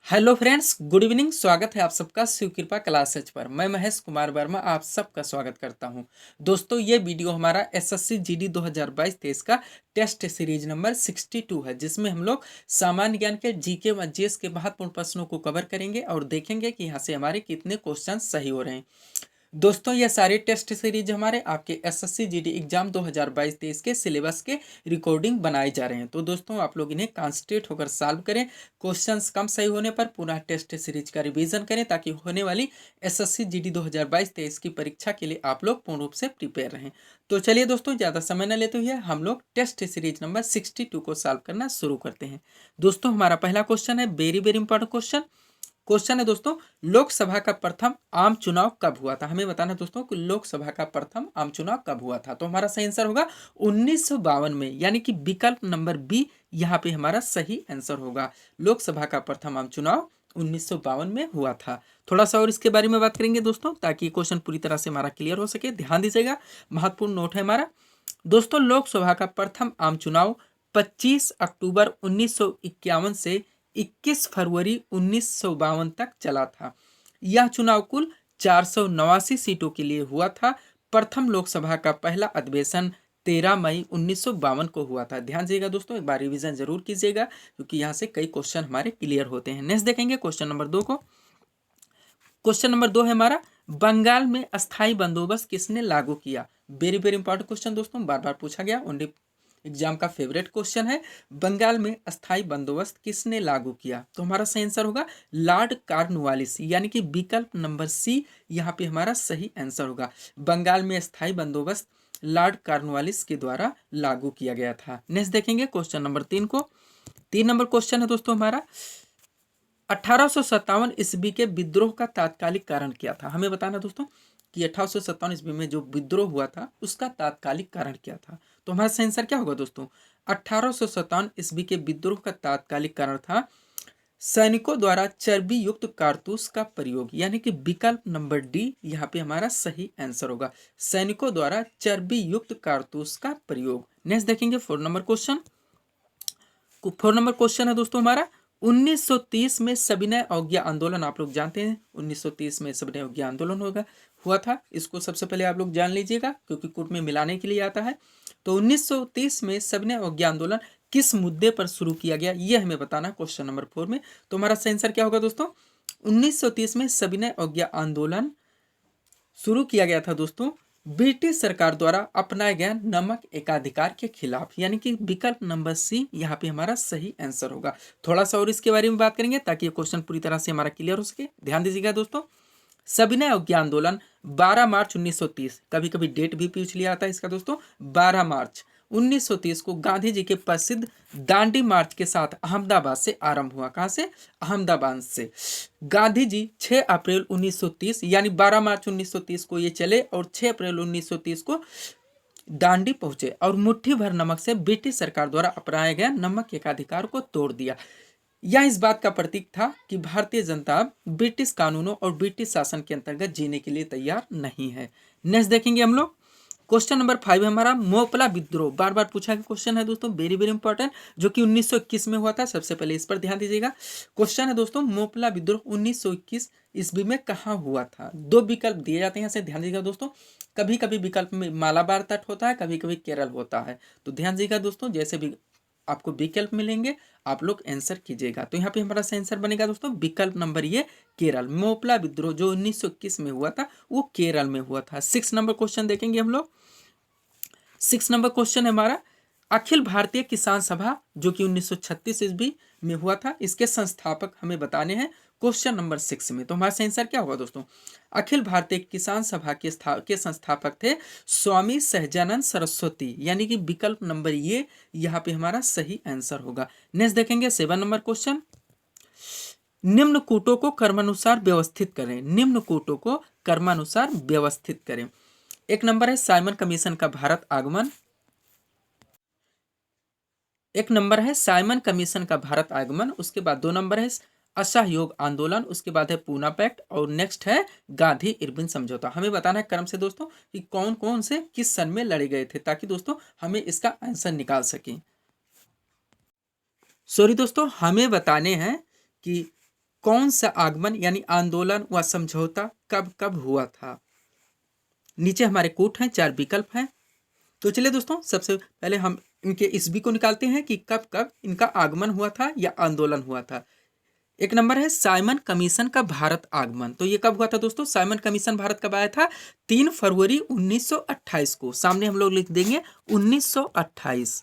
Hello friends, good evening. स्वागत है आप सबका शिव कृपा क्लासेज पर। मैं महेश कुमार वर्मा आप सबका स्वागत करता हूं। दोस्तों, ये वीडियो हमारा एसएससी जीडी 2022-23 का टेस्ट सीरीज नंबर 62 है, जिसमें हम लोग सामान्य ज्ञान के जीके व जीएस के महत्वपूर्ण प्रश्नों को कवर करेंगे और देखेंगे कि यहाँ से हमारे कितने क्वेश्चन सही हो रहे हैं। दोस्तों, ये सारे टेस्ट सीरीज हमारे आपके एसएससी जीडी एग्जाम 2022-23 के सिलेबस के रिकॉर्डिंग बनाए जा रहे हैं। तो दोस्तों, आप लोग इन्हें कॉन्सेंट्रेट होकर सॉल्व करें। क्वेश्चंस कम सही होने पर पुनः टेस्ट सीरीज का रिवीजन करें, ताकि होने वाली एसएससी जीडी 2022-23 की परीक्षा के लिए आप लोग पूर्ण रूप से प्रिपेयर रहें। तो चलिए दोस्तों, ज़्यादा समय न लेते हुए हम लोग टेस्ट सीरीज नंबर 62 को सॉल्व करना शुरू करते हैं। दोस्तों, हमारा पहला क्वेश्चन है, वेरी वेरी इंपॉर्टेंट क्वेश्चन है दोस्तों, लोकसभा का प्रथम आम चुनाव कब हुआ था? हमें बताना दोस्तों कि लोकसभा का प्रथम आम चुनाव कब हुआ था। तो हमारा सही आंसर होगा 1952 में, यानी कि विकल्प नंबर बी यहाँ पे हमारा सही आंसर होगा। लोकसभा का प्रथम आम चुनाव 1952 में हुआ था। थोड़ा सा और इसके बारे में बात करेंगे दोस्तों, ताकि क्वेश्चन पूरी तरह से हमारा क्लियर हो सके। ध्यान दीजिएगा, महत्वपूर्ण नोट है हमारा। दोस्तों, लोकसभा का प्रथम आम चुनाव 25 अक्टूबर 1951 से 21 फरवरी 1952 तक चला था। यह चुनाव कुल 489 सीटों के लिए हुआ था। प्रथम लोकसभा का पहला अधिवेशन 13 मई 1952 को हुआ था। ध्यान दीजिएगा दोस्तों, एक बार रिवीजन जरूर कीजिएगा, क्योंकि यहाँ से कई क्वेश्चन हमारे क्लियर होते हैं। नेक्स्ट देखेंगे क्वेश्चन नंबर 2 को। क्वेश्चन नंबर 2 है हमारा, बंगाल में अस्थाई बंदोबस्त किसने लागू किया? वेरी वेरी इंपॉर्टेंट क्वेश्चन दोस्तों, बार बार पूछा गया, ओनली एग्जाम का फेवरेट क्वेश्चन है। बंगाल में अस्थाई बंदोबस्त किसने लागू किया? तो हमारा सही आंसर होगा लॉर्ड कॉर्नवालिस, यानी कि विकल्प नंबर सी यहाँ पे हमारा सही आंसर होगा। बंगाल में अस्थाई बंदोबस्त लॉर्ड कॉर्नवालिस के द्वारा लागू किया गया था। नेक्स्ट देखेंगे क्वेश्चन नंबर 3 को। 3 नंबर क्वेश्चन है दोस्तों हमारा, 1857 ईस्वी के विद्रोह का तात्कालिक कारण क्या था? हमें बताना दोस्तों कि 1857 ईस्वी में जो विद्रोह हुआ था उसका तात्कालिक कारण क्या था। तो हमारा सही आंसर क्या होगा दोस्तों? 1857 ईस्वी के विद्रोह का तात्कालिक कारण था सैनिकों द्वारा चर्बी युक्त कारतूस का प्रयोग, यानी कि विकल्प नंबर डी यहाँ पे हमारा सही आंसर होगा। सैनिकों द्वारा चर्बी युक्त कारतूस का प्रयोग। नेक्स्ट देखेंगे 4 नंबर क्वेश्चन। 4 नंबर क्वेश्चन है दोस्तों हमारा, 1930 में सविनय अवज्ञा आंदोलन, आप लोग जानते हैं 1930 में सविनय अवज्ञा आंदोलन हुआ था। इसको सबसे पहले आप लोग जान लीजिएगा, क्योंकि कुट में मिलाने के लिए आता है। तो 1930 में सविनय अवज्ञा आंदोलन किस मुद्दे पर शुरू किया गया, यह हमें बताना क्वेश्चन नंबर 4 में। तो हमारा सही आंसर क्या होगा दोस्तों? 1930 में सविनय अवज्ञा आंदोलन शुरू किया गया था दोस्तों ब्रिटिश सरकार द्वारा अपनाए गए नमक एकाधिकार के खिलाफ, यानी कि विकल्प नंबर सी यहाँ पे हमारा सही आंसर होगा। थोड़ा सा और इसके बारे में बात करेंगे, ताकि ये क्वेश्चन पूरी तरह से हमारा क्लियर हो सके। ध्यान दीजिएगा दोस्तों, सविनय अवज्ञा आंदोलन 12 मार्च 1930, कभी कभी डेट भी पूछ लिया आता है इसका दोस्तों, 12 मार्च 1930 को गांधी जी के प्रसिद्ध दांडी मार्च के साथ अहमदाबाद से आरंभ हुआ। कहाँ से? अहमदाबाद से। गांधी जी 6 अप्रैल 1930, यानी 12 मार्च 1930 को ये चले और 6 अप्रैल 1930 को दांडी पहुंचे और मुट्ठी भर नमक से ब्रिटिश सरकार द्वारा अपनाए गए नमक एकाधिकार को तोड़ दिया। यह इस बात का प्रतीक था कि भारतीय जनता ब्रिटिश कानूनों और ब्रिटिश शासन के अंतर्गत जीने के लिए तैयार नहीं है। नेक्स्ट देखेंगे हम लोग क्वेश्चन नंबर 5 हमारा, मोपला विद्रोह, बार बार पूछा गया क्वेश्चन है दोस्तों, वेरी वेरी इंपॉर्टेंट, जो कि 1921 में हुआ था। सबसे पहले इस पर ध्यान दीजिएगा। क्वेश्चन है दोस्तों, मोपला विद्रोह 1921 ईस्वी में कहाँ हुआ था? 2 विकल्प दिए जाते हैं, ऐसे ध्यान दीजिएगा दोस्तों। कभी कभी विकल्प में मालाबार तट होता है, कभी कभी केरल होता है। तो ध्यान दीजिएगा दोस्तों, जैसे भी आपको विकल्प मिलेंगे आप लोग आंसर कीजिएगा। तो यहाँ पे हमारा सही आंसर बनेगा दोस्तों विकल्प नंबर ये केरल। मोपला विद्रोह जो 1921 में हुआ था वो केरल में हुआ था। 6 नंबर क्वेश्चन देखेंगे हम लोग। 6 नंबर क्वेश्चन है हमारा, अखिल भारतीय किसान सभा जो कि 1936 ईस्वी में हुआ था, इसके संस्थापक हमें बताने हैं क्वेश्चन नंबर 6 में। तो हमारा सही आंसर क्या होगा दोस्तों? अखिल भारतीय किसान सभा के संस्थापक थे स्वामी सहजानंद सरस्वती, यानी कि विकल्प नंबर ये यहाँ पे हमारा सही आंसर होगा। नेक्स्ट देखेंगे 7 नंबर क्वेश्चन, निम्न कूटों को क्रमानुसार व्यवस्थित करें। निम्न कूटों को क्रमानुसार व्यवस्थित करें। 1 नंबर है साइमन कमीशन का भारत आगमन, 1 नंबर है साइमन कमीशन का भारत आगमन, उसके बाद 2 नंबर है असहयोग आंदोलन, उसके बाद है पूना पैक्ट, और नेक्स्ट है गांधी इरविन समझौता। हमें बताना है क्रम से दोस्तों कि कौन कौन से किस सन में लड़े गए थे, ताकि दोस्तों हमें इसका आंसर निकाल सकें। सॉरी दोस्तों, हमें बताने हैं कि कौन सा आगमन यानी आंदोलन व समझौता कब कब हुआ था। नीचे हमारे कोट हैं, 4 विकल्प हैं। तो चलिए दोस्तों, सबसे पहले हम इनके ईस्वी को निकालते हैं कि कब कब इनका आगमन हुआ था या आंदोलन हुआ था। एक नंबर है साइमन कमीशन का भारत आगमन। तो ये कब हुआ था दोस्तों? साइमन कमीशन भारत कब आया था? 3 फरवरी 1928 को। सामने हम लोग लिख देंगे 1928।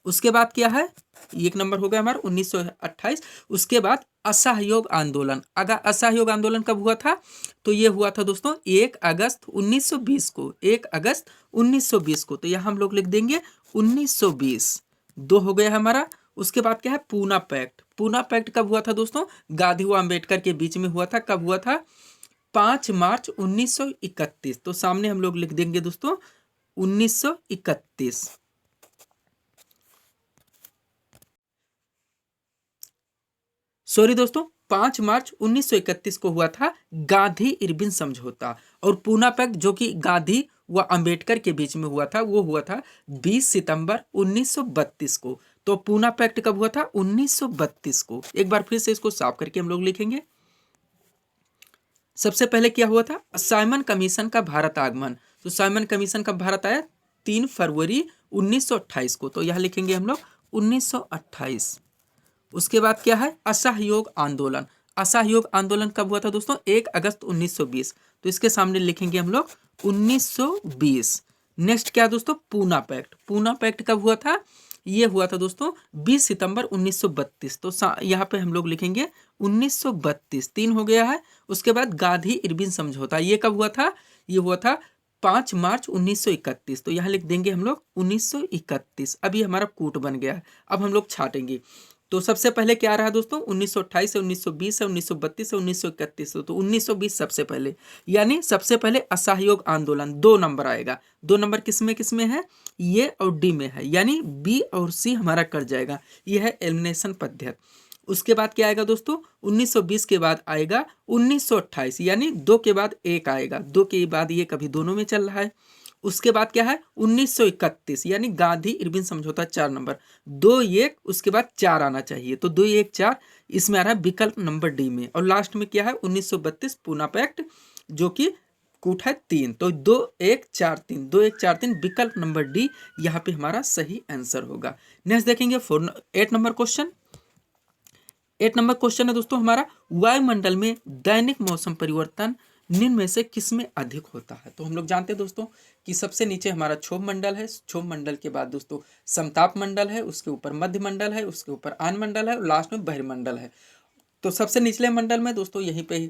उसके बाद क्या है, एक नंबर हो गया हमारा 1928। उसके बाद असहयोग आंदोलन। अगर असहयोग आंदोलन कब हुआ था? तो ये हुआ था दोस्तों 1 अगस्त 1920 को। 1 अगस्त 1920 को। तो यहाँ हम लोग लिख देंगे 1920। 2 हो गया हमारा। उसके बाद क्या है, पूना पैक्ट। पूना पैक्ट कब हुआ था दोस्तों? गांधी व अम्बेडकर के बीच में हुआ था। कब हुआ था? 5 मार्च 1931। तो सामने हम लोग लिख देंगे दोस्तों 1931। सॉरी दोस्तों, 5 मार्च 1931 को हुआ था गांधी इरविन समझौता। और पूना पैक्ट जो कि गांधी व अंबेडकर के बीच में हुआ था, वो हुआ था 20 सितंबर 1932 को। तो पूना पैक्ट कब हुआ था? 1932 को। एक बार फिर से इसको साफ करके हम लोग लिखेंगे। सबसे पहले क्या हुआ था? साइमन कमीशन का भारत आगमन। तो साइमन कमीशन का भारत आया 3 फरवरी 1928 को। तो यह लिखेंगे हम लोग 1928। उसके बाद क्या है, असहयोग आंदोलन। असहयोग आंदोलन कब हुआ था दोस्तों? 1 अगस्त 1920। तो इसके सामने लिखेंगे हम लोग 1920। नेक्स्ट क्या दोस्तों? पूना पैक्ट। पूना पैक्ट कब हुआ था? ये हुआ था दोस्तों 20 सितंबर 1932। तो यहाँ पे हम लोग लिखेंगे 1932। 3 हो गया है। उसके बाद गांधी इरविन समझौता, ये कब हुआ था? ये हुआ था 5 मार्च 1931। तो यहाँ लिख देंगे हम लोग 1931। अभी हमारा कूट बन गया है। अब हम लोग छाटेंगे। तो सबसे पहले क्या रहा दोस्तों? 1928 से 1920 से 1932 से 1931। तो 1920 सबसे पहले, यानी सबसे पहले असहयोग आंदोलन। 2 नंबर आएगा। 2 नंबर किसमें है? ये और डी में है, यानी बी और सी हमारा कट जाएगा। यह है एलिमिनेशन पद्धति। उसके बाद क्या आएगा दोस्तों? 1920 के बाद आएगा 1928, यानी 2 के बाद 1 आएगा। 2 के बाद ये कभी दोनों में चल रहा है। उसके बाद क्या है? 1931, यानी गांधी इरविन समझौता 4 नंबर। 2 1 उसके बाद 4 आना चाहिए। तो 2 1 4 इसमें आ रहा है विकल्प नंबर डी में। और लास्ट में क्या है? 1932 पूना पैक्ट, जो कि कूट है 3। तो 2 1 4 3, 2 1 4 3 विकल्प नंबर डी यहाँ पे हमारा सही आंसर होगा। नेक्स्ट देखेंगे 8 नंबर क्वेश्चन। 8 नंबर क्वेश्चन है दोस्तों हमारा, वायुमंडल में दैनिक मौसम परिवर्तन निम्न में से किसमें अधिक होता है? तो हम लोग जानते हैं दोस्तों कि सबसे नीचे हमारा क्षोभ मंडल है। क्षोभ मंडल के बाद दोस्तों समताप मंडल है, उसके ऊपर मध्य मंडल है, उसके ऊपर आन मंडल है और लास्ट में बहिर्मंडल है। तो सबसे निचले मंडल में दोस्तों यहीं पे ही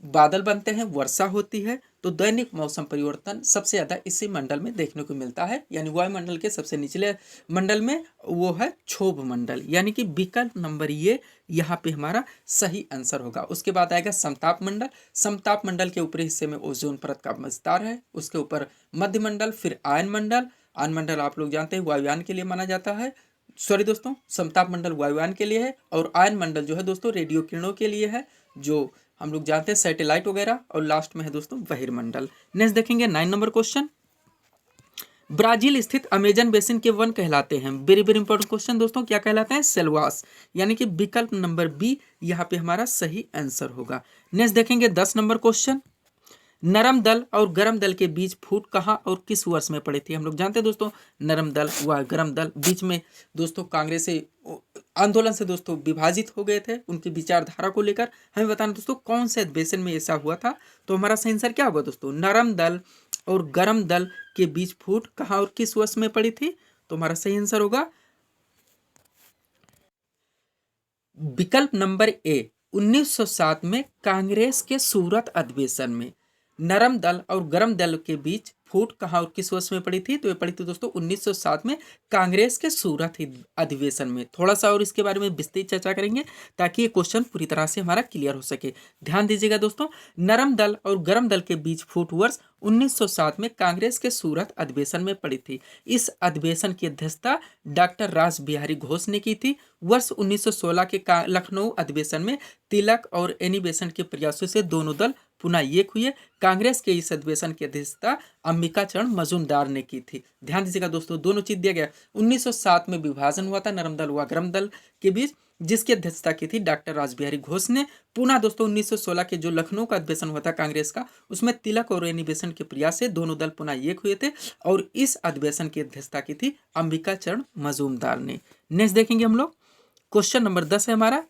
बादल बनते हैं, वर्षा होती है। तो दैनिक मौसम परिवर्तन सबसे ज़्यादा इसी मंडल में देखने को मिलता है, यानी वायुमंडल के सबसे निचले मंडल में वो है क्षोभ मंडल, यानी कि विकल्प नंबर ये यहाँ पे हमारा सही आंसर होगा। उसके बाद आएगा समताप मंडल। समताप मंडल के ऊपरी हिस्से में ओजोन परत का विस्तार है। उसके ऊपर मध्य मंडल, फिर आयन मंडल। आयन मंडल आप लोग जानते हैं वायुयान के लिए माना जाता है। सॉरी दोस्तों, समताप मंडल वायुयान के लिए है और आयन मंडल जो है दोस्तों रेडियो किरणों के लिए है, जो हम लोग जानते हैं सैटेलाइट वगैरह। और लास्ट में है दोस्तों बहिर्मंडल। नेक्स्ट देखेंगे 9 नंबर क्वेश्चन। ब्राजील स्थित अमेजन बेसिन के वन कहलाते हैं। वेरी वेरी इंपॉर्टेंट क्वेश्चन दोस्तों, क्या कहलाते हैं? सेल्वास, यानी कि विकल्प नंबर बी यहाँ पे हमारा सही आंसर होगा। नेक्स्ट देखेंगे 10 नंबर क्वेश्चन। नरम दल और गरम दल के बीच फूट कहाँ और किस वर्ष में पड़ी थी? हम लोग जानते हैं दोस्तों नरम दल व गरम दल बीच में दोस्तों कांग्रेस आंदोलन से दोस्तों विभाजित हो गए थे उनकी विचारधारा को लेकर। हमें बताना दोस्तों कौन से अधिवेशन में ऐसा हुआ था। तो हमारा सही आंसर क्या होगा दोस्तों? नरम दल और गरम दल के बीच फूट कहाँ और किस वर्ष में पड़ी थी? तो हमारा सही आंसर होगा विकल्प नंबर ए 1907 में कांग्रेस के सूरत अधिवेशन में। नरम दल और गरम दल के बीच फूट कहाँ और किस वर्ष में पड़ी थी? तो ये पड़ी थी दोस्तों 1907 में कांग्रेस के सूरत अधिवेशन में। थोड़ा सा और इसके बारे में विस्तृत चर्चा करेंगे ताकि ये क्वेश्चन पूरी तरह से हमारा क्लियर हो सके। ध्यान दीजिएगा दोस्तों, नरम दल और गरम दल के बीच फूट वर्ष 1907 में कांग्रेस के सूरत अधिवेशन में पड़ी थी। इस अधिवेशन की अध्यक्षता डॉक्टर रास बिहारी घोष ने की थी। वर्ष 1916 के लखनऊ अधिवेशन में तिलक और एनी बेसेंट के प्रयासों से दोनों दल पुनः एक हुए। कांग्रेस के इस अधिवेशन की अध्यक्षता अंबिका चरण मजूमदार ने की थी। ध्यान दीजिएगा दोस्तों, दोनों चीज दिया गया। 1907 में विभाजन हुआ था नरम दल व गरम दल के बीच, जिसकी अध्यक्षता की थी डॉक्टर रासबिहारी घोष ने। पुनः दोस्तों 1916 के जो लखनऊ का अधिवेशन हुआ था कांग्रेस का, उसमें तिलक और एनी बेसेंट के प्रयास से दोनों दल पुनः एक हुए थे और इस अधिवेशन की अध्यक्षता की थी अंबिका चरण मजूमदार ने। नेक्स्ट देखेंगे हम लोग, क्वेश्चन नंबर 10 है हमारा,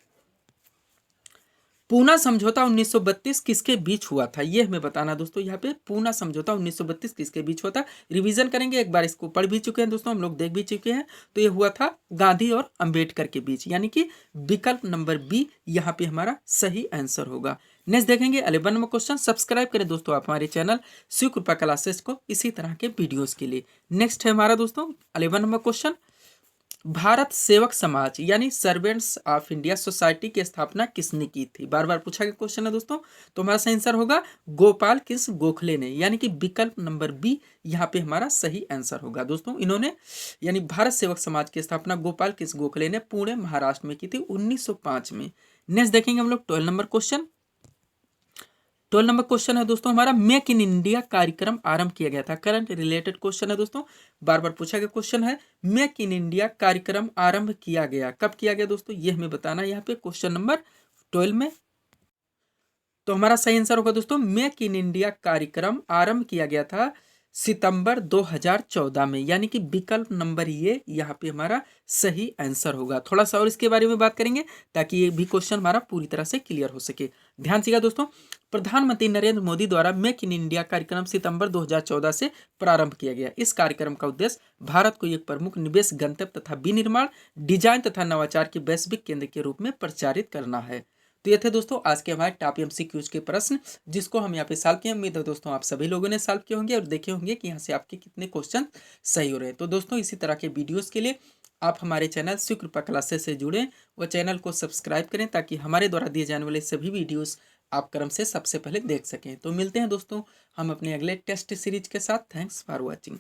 पूना समझौता 1932 किसके बीच हुआ था, ये हमें बताना दोस्तों। यहाँ पे पूना समझौता 1932 किसके बीच हुआ था, रिवीजन करेंगे, एक बार इसको पढ़ भी चुके हैं दोस्तों, हम लोग देख भी चुके हैं। तो ये हुआ था गांधी और अंबेडकर के बीच, यानी कि विकल्प नंबर बी यहाँ पे हमारा सही आंसर होगा। नेक्स्ट देखेंगे 11 नंबर क्वेश्चन। सब्सक्राइब करें दोस्तों आप हमारे चैनल शिव कृपा क्लासेस को इसी तरह के वीडियोज के लिए। नेक्स्ट है हमारा दोस्तों 11 नंबर क्वेश्चन, भारत सेवक समाज यानी सर्वेंट्स ऑफ इंडिया सोसाइटी की स्थापना किसने की थी, बार बार पूछा गया क्वेश्चन है दोस्तों। तो हमारा सही आंसर होगा गोपाल कृष्ण गोखले ने, यानी कि विकल्प नंबर बी यहाँ पे हमारा सही आंसर होगा दोस्तों। इन्होंने यानी भारत सेवक समाज की स्थापना गोपाल कृष्ण गोखले ने पुणे महाराष्ट्र में की थी 1905 में। नेक्स्ट देखेंगे हम लोग 12 नंबर क्वेश्चन। 12 नंबर क्वेश्चन है दोस्तों हमारा, मेक इन इंडिया कार्यक्रम आरंभ किया गया था, करंट रिलेटेड क्वेश्चन है दोस्तों, बार बार पूछा गया क्वेश्चन है। मेक इन इंडिया कार्यक्रम आरंभ किया गया, कब किया गया दोस्तों, ये हमें बताना है यहाँ पे क्वेश्चन नंबर 12 में। तो हमारा सही आंसर होगा दोस्तों, मेक इन इंडिया कार्यक्रम आरंभ किया गया था सितंबर 2014 में, यानी कि विकल्प नंबर ये यहाँ पे हमारा सही आंसर होगा। थोड़ा सा और इसके बारे में बात करेंगे ताकि ये भी क्वेश्चन हमारा पूरी तरह से क्लियर हो सके। ध्यान से दोस्तों, प्रधानमंत्री नरेंद्र मोदी द्वारा मेक इन इंडिया कार्यक्रम सितंबर 2014 से प्रारंभ किया गया। इस कार्यक्रम का उद्देश्य भारत को एक प्रमुख निवेश गंतव्य तथा विनिर्माण, डिजाइन तथा नवाचार के वैश्विक केंद्र के रूप में प्रचारित करना है। तो ये थे दोस्तों आज के हमारे टॉप एमसीक्यूज के प्रश्न, जिसको हम यहाँ पे सॉल्व किए। उम्मीद है दोस्तों आप सभी लोगों ने सॉल्व किए होंगे और देखे होंगे कि यहाँ से आपके कितने क्वेश्चन सही हो रहे हैं। तो दोस्तों इसी तरह के वीडियोस के लिए आप हमारे चैनल शिव कृपा क्लासेस से जुड़ें व चैनल को सब्सक्राइब करें ताकि हमारे द्वारा दिए जाने वाले सभी वीडियोस आप क्रम से सबसे पहले देख सकें। तो मिलते हैं दोस्तों हम अपने अगले टेस्ट सीरीज के साथ। Thanks for watching.